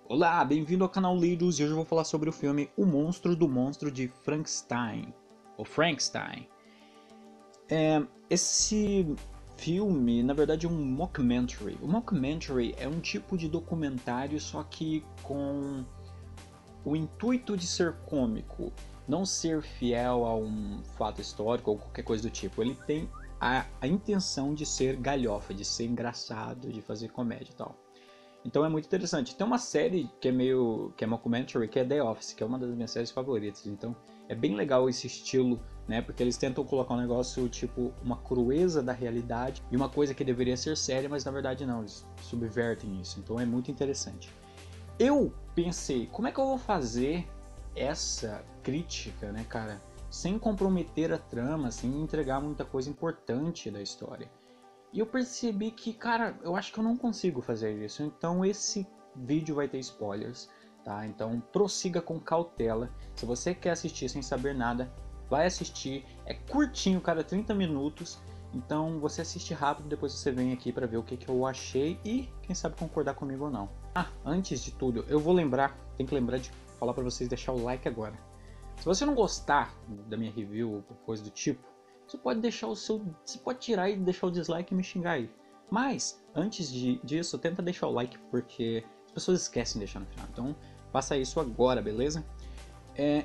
Olá, bem-vindo ao canal Leiros e hoje eu vou falar sobre o filme O Monstro do Monstro de Frankenstein, ou Frankenstein. Esse filme, na verdade, é um mockumentary. O mockumentary é um tipo de documentário, só que com o intuito de ser cômico, não ser fiel a um fato histórico ou qualquer coisa do tipo. Ele tem a intenção de ser galhofa, de ser engraçado, de fazer comédia e tal. Então é muito interessante. Tem uma série que é mockumentary, que é The Office, que é uma das minhas séries favoritas. Então é bem legal esse estilo, né? Porque eles tentam colocar um negócio tipo uma crueza da realidade e uma coisa que deveria ser séria, mas na verdade não, eles subvertem isso. Então é muito interessante. Eu pensei, como é que eu vou fazer essa crítica, né, cara, sem comprometer a trama, sem entregar muita coisa importante da história? E eu percebi que, cara, eu acho que eu não consigo fazer isso. Então esse vídeo vai ter spoilers, tá? Então prossiga com cautela. Se você quer assistir sem saber nada, vai assistir. É curtinho, cara, 30 minutos. Então você assiste rápido, depois você vem aqui para ver o que eu achei e quem sabe concordar comigo ou não. Ah, antes de tudo, eu vou lembrar, tem que lembrar de falar para vocês deixar o like agora. Se você não gostar da minha review ou coisa do tipo, você pode deixar você pode tirar e deixar o dislike e me xingar aí. Mas antes disso, tenta deixar o like porque as pessoas esquecem de deixar no final. Então faça isso agora, beleza?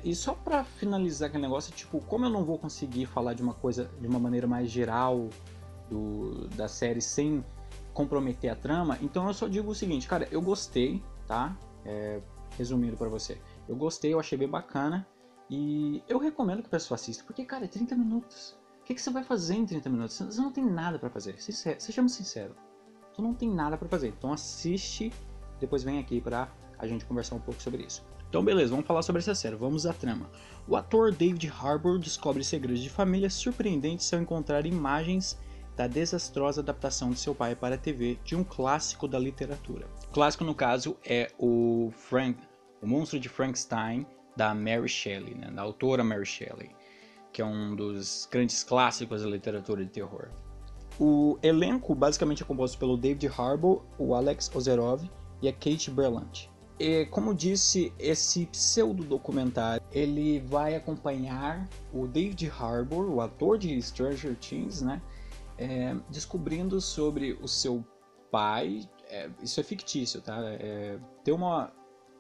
E só pra finalizar aquele negócio, tipo, como eu não vou conseguir falar de uma coisa de uma maneira mais geral da série sem comprometer a trama, então eu só digo o seguinte, cara, eu gostei, tá? Resumindo pra você, eu gostei, eu achei bem bacana e eu recomendo que a pessoa assista, porque, cara, é 30 minutos. O que você vai fazer em 30 minutos? Você não tem nada pra fazer, sejamos sinceros. Tu não tem nada pra fazer, então assiste, depois vem aqui pra a gente conversar um pouco sobre isso. Então beleza, vamos falar sobre essa série, vamos à trama. O ator David Harbour descobre segredos de família surpreendentes ao encontrar imagens da desastrosa adaptação de seu pai para a TV de um clássico da literatura. O clássico, no caso, é o Monstro de Frankenstein, da Mary Shelley, né, da autora Mary Shelley, que é um dos grandes clássicos da literatura de terror. O elenco basicamente é composto pelo David Harbour, o Alex Ozerov e a Kate Berlant. E, como disse, esse pseudo-documentário ele vai acompanhar o David Harbour, o ator de Stranger Things, né, descobrindo sobre o seu pai. Isso é fictício, tá?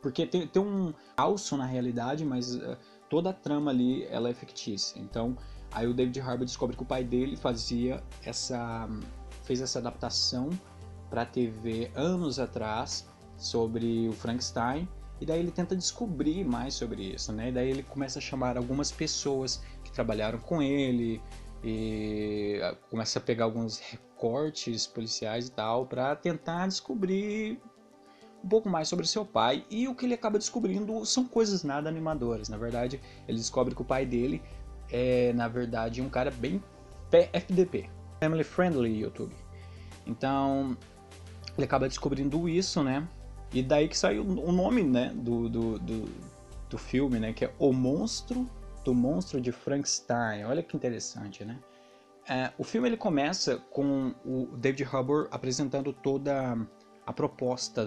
Porque tem um falso na realidade, mas toda a trama ali ela é fictícia. Então, aí o David Harbour descobre que o pai dele fez essa adaptação para a TV anos atrás sobre o Frankenstein, e daí ele tenta descobrir mais sobre isso, né? E daí ele começa a chamar algumas pessoas que trabalharam com ele e começa a pegar alguns recortes policiais e tal para tentar descobrir um pouco mais sobre seu pai, e o que ele acaba descobrindo são coisas nada animadoras. Na verdade, ele descobre que o pai dele é, na verdade, um cara bem FDP, Family Friendly YouTube. Então, ele acaba descobrindo isso, né? E daí que saiu o nome, né, do filme, né, que é O Monstro do Monstro de Frankenstein. Olha que interessante, né? O filme ele começa com o David Harbour apresentando toda a proposta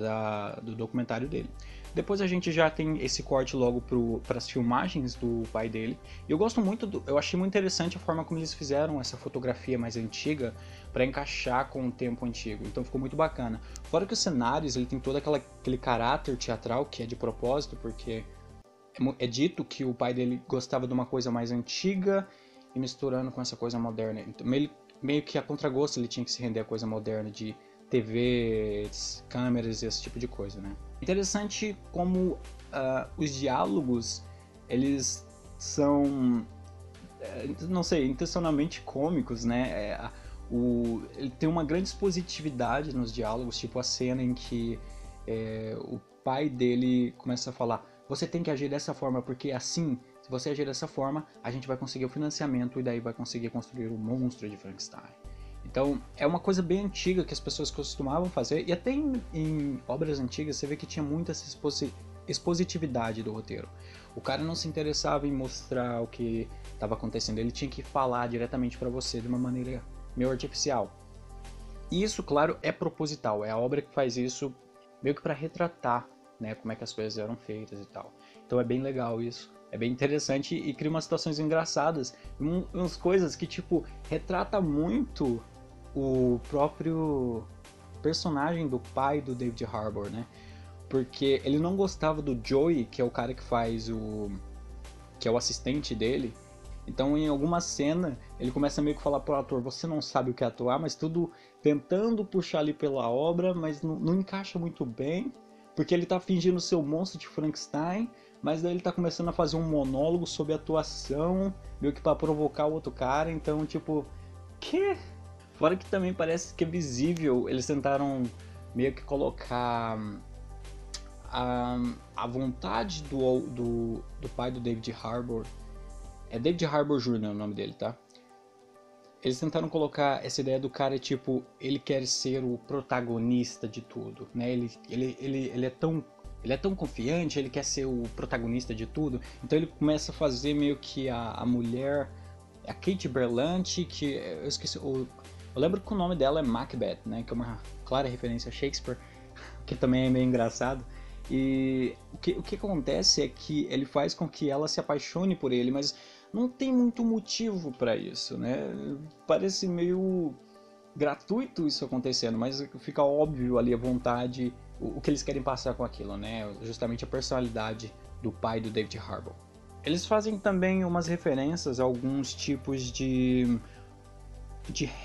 do documentário dele. Depois a gente já tem esse corte logo para as filmagens do pai dele. E eu gosto muito, eu achei muito interessante a forma como eles fizeram essa fotografia mais antiga para encaixar com o tempo antigo. Então ficou muito bacana. Fora que os cenários, ele tem todo aquele caráter teatral que é de propósito, porque é dito que o pai dele gostava de uma coisa mais antiga e misturando com essa coisa moderna. Então, meio que a contragosto ele tinha que se render à coisa moderna de TV, câmeras e esse tipo de coisa, né? Interessante como os diálogos, eles são, não sei, intencionalmente cômicos, né? Ele tem uma grande expositividade nos diálogos, tipo a cena em que o pai dele começa a falar: você tem que agir dessa forma, porque assim, se você agir dessa forma, a gente vai conseguir o financiamento e daí vai conseguir construir o monstro de Frankenstein. Então, é uma coisa bem antiga que as pessoas costumavam fazer, e até em obras antigas você vê que tinha muita essa expositividade do roteiro. O cara não se interessava em mostrar o que estava acontecendo, ele tinha que falar diretamente para você de uma maneira meio artificial. E isso, claro, é proposital, é a obra que faz isso meio que para retratar né, como é que as coisas eram feitas e tal. Então é bem legal isso. É bem interessante e cria umas situações engraçadas. Umas coisas que, tipo, retrata muito o próprio personagem do pai do David Harbour, né? Porque ele não gostava do Joey, que é o cara que faz que é o assistente dele. Então, em alguma cena, ele começa meio que falar pro ator, você não sabe o que é atuar, mas tudo tentando puxar ali pela obra, mas não encaixa muito bem, porque ele tá fingindo ser o monstro de Frankenstein, mas daí ele tá começando a fazer um monólogo sobre atuação, meio que pra provocar o outro cara, então, tipo, que? Fora que também parece que é visível, eles tentaram meio que colocar a vontade do pai do David Harbour. É David Harbour Jr. o nome dele, tá? Eles tentaram colocar essa ideia do cara, tipo, ele quer ser o protagonista de tudo, né? Ele é tão confiante, ele quer ser o protagonista de tudo. Então ele começa a fazer meio que a mulher, a Kate Berlanti, que eu esqueci, eu lembro que o nome dela é Macbeth, né? Que é uma clara referência a Shakespeare, que também é meio engraçado. E o que acontece é que ele faz com que ela se apaixone por ele, mas não tem muito motivo para isso, né? Parece meio gratuito isso acontecendo, mas fica óbvio ali a vontade, o que eles querem passar com aquilo, né? Justamente a personalidade do pai do David Harbour. Eles fazem também umas referências a alguns tipos de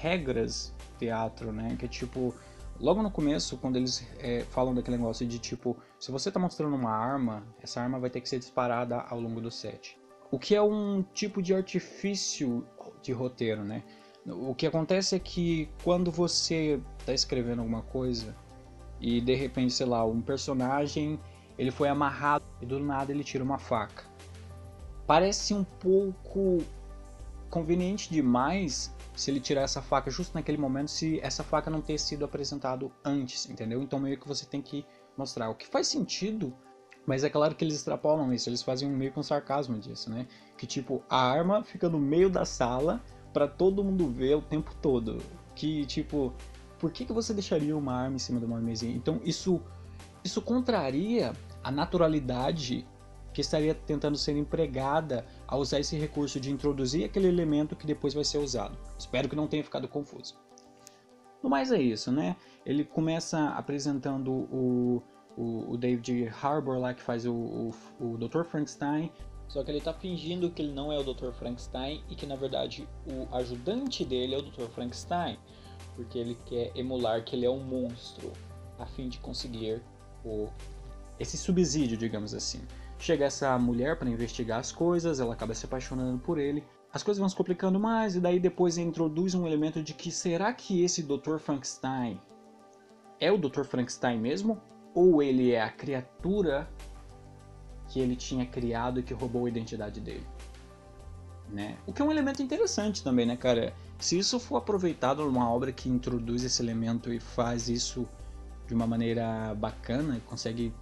regras do teatro, né? Que é tipo, logo no começo, quando eles falam daquele negócio de tipo, se você tá mostrando uma arma, essa arma vai ter que ser disparada ao longo do set. O que é um tipo de artifício de roteiro, né? O que acontece é que quando você tá escrevendo alguma coisa e de repente, sei lá, um personagem, ele foi amarrado e do nada ele tira uma faca. Parece um pouco conveniente demais se ele tirar essa faca justo naquele momento, se essa faca não ter sido apresentado antes, entendeu? Então meio que você tem que mostrar o que faz sentido, mas é claro que eles extrapolam isso, eles fazem meio que um sarcasmo disso, né? Que tipo, a arma fica no meio da sala para todo mundo ver o tempo todo. Que tipo, por que você deixaria uma arma em cima de uma mesinha? Então isso contraria a naturalidade que estaria tentando ser empregada a usar esse recurso de introduzir aquele elemento que depois vai ser usado. Espero que não tenha ficado confuso. No mais é isso, né? Ele começa apresentando o David Harbour lá, que faz o Dr. Frankenstein, só que ele tá fingindo que ele não é o Dr. Frankenstein e que na verdade o ajudante dele é o Dr. Frankenstein, porque ele quer emular que ele é um monstro, a fim de conseguir esse subsídio, digamos assim. Chega essa mulher para investigar as coisas, ela acaba se apaixonando por ele. As coisas vão se complicando mais e daí depois introduz um elemento de que será que esse Dr. Frankenstein é o Dr. Frankenstein mesmo? Ou ele é a criatura que ele tinha criado e que roubou a identidade dele? Né? O que é um elemento interessante também, né, cara? Se isso for aproveitado numa obra que introduz esse elemento e faz isso de uma maneira bacana e consegue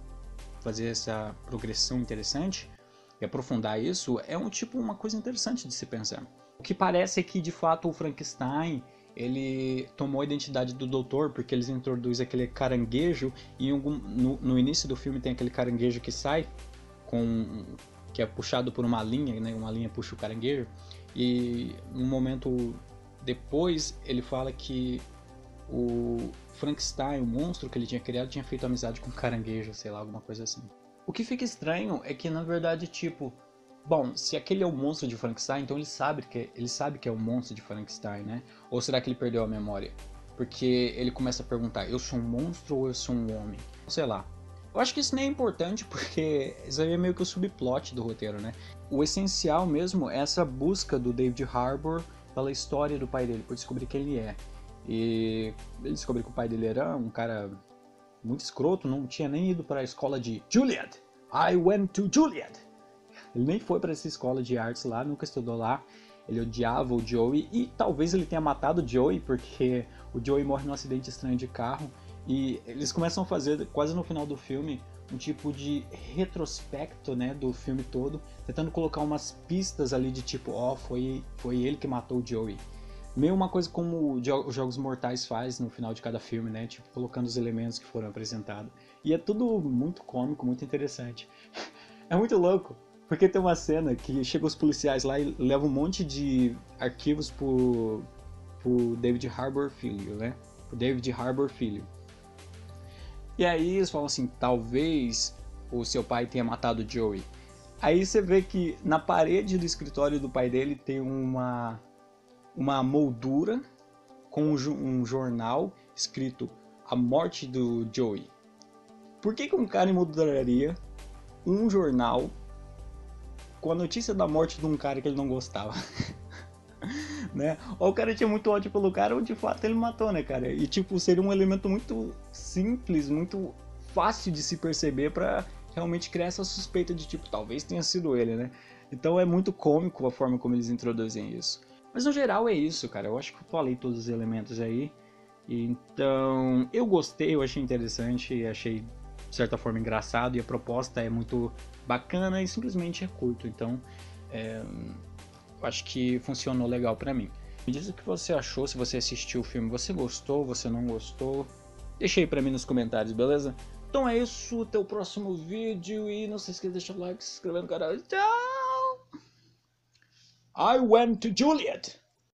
fazer essa progressão interessante e aprofundar isso, é uma coisa interessante de se pensar. O que parece é que de fato o Frankenstein ele tomou a identidade do doutor, porque eles introduzem aquele caranguejo e no início do filme tem aquele caranguejo que sai que é puxado por uma linha, né? Uma linha puxa o caranguejo, e um momento depois ele fala que o Frankenstein, o monstro que ele tinha criado, tinha feito amizade com um caranguejo, sei lá, alguma coisa assim. O que fica estranho é que, na verdade, tipo, bom, se aquele é o monstro de Frankenstein, então ele sabe que é o monstro de Frankenstein, né? Ou será que ele perdeu a memória? Porque ele começa a perguntar, eu sou um monstro ou eu sou um homem? Sei lá. Eu acho que isso nem é importante, porque isso aí é meio que o subplot do roteiro, né? O essencial mesmo é essa busca do David Harbour pela história do pai dele, por descobrir quem ele é. E ele descobriu que o pai dele era um cara muito escroto, não tinha nem ido para a escola de Juilliard. I went to Juilliard. Ele nem foi para essa escola de artes lá, nunca estudou lá. Ele odiava o Joey e talvez ele tenha matado o Joey, porque o Joey morre num acidente estranho de carro. E eles começam a fazer, quase no final do filme, um tipo de retrospecto, né, do filme todo, tentando colocar umas pistas ali de tipo, foi ele que matou o Joey. Meio uma coisa como os Jogos Mortais faz no final de cada filme, né? Tipo, colocando os elementos que foram apresentados. E é tudo muito cômico, muito interessante. É muito louco, porque tem uma cena que chegam os policiais lá e levam um monte de arquivos pro David Harbour Filho, né? Pro David Harbour Filho. E aí eles falam assim, talvez o seu pai tenha matado o Joey. Aí você vê que na parede do escritório do pai dele tem uma moldura com um jornal escrito A Morte do Joey. Por que um cara emolduraria um jornal com a notícia da morte de um cara que ele não gostava? Né? Ou o cara tinha muito ódio pelo cara, ou de fato ele matou, né, cara? E tipo, seria um elemento muito simples, muito fácil de se perceber pra realmente criar essa suspeita de tipo, talvez tenha sido ele, né? Então é muito cômico a forma como eles introduzem isso. Mas no geral é isso, cara. Eu acho que eu falei todos os elementos aí. Então eu gostei, eu achei interessante, achei de certa forma engraçado e a proposta é muito bacana e simplesmente é curto. Então eu acho que funcionou legal pra mim. Me diz o que você achou, se você assistiu o filme, você gostou, você não gostou? Deixa aí pra mim nos comentários, beleza? Então é isso, até o próximo vídeo e não se esqueça de deixar o like, se inscrever no canal. Tchau! I went to Juliet!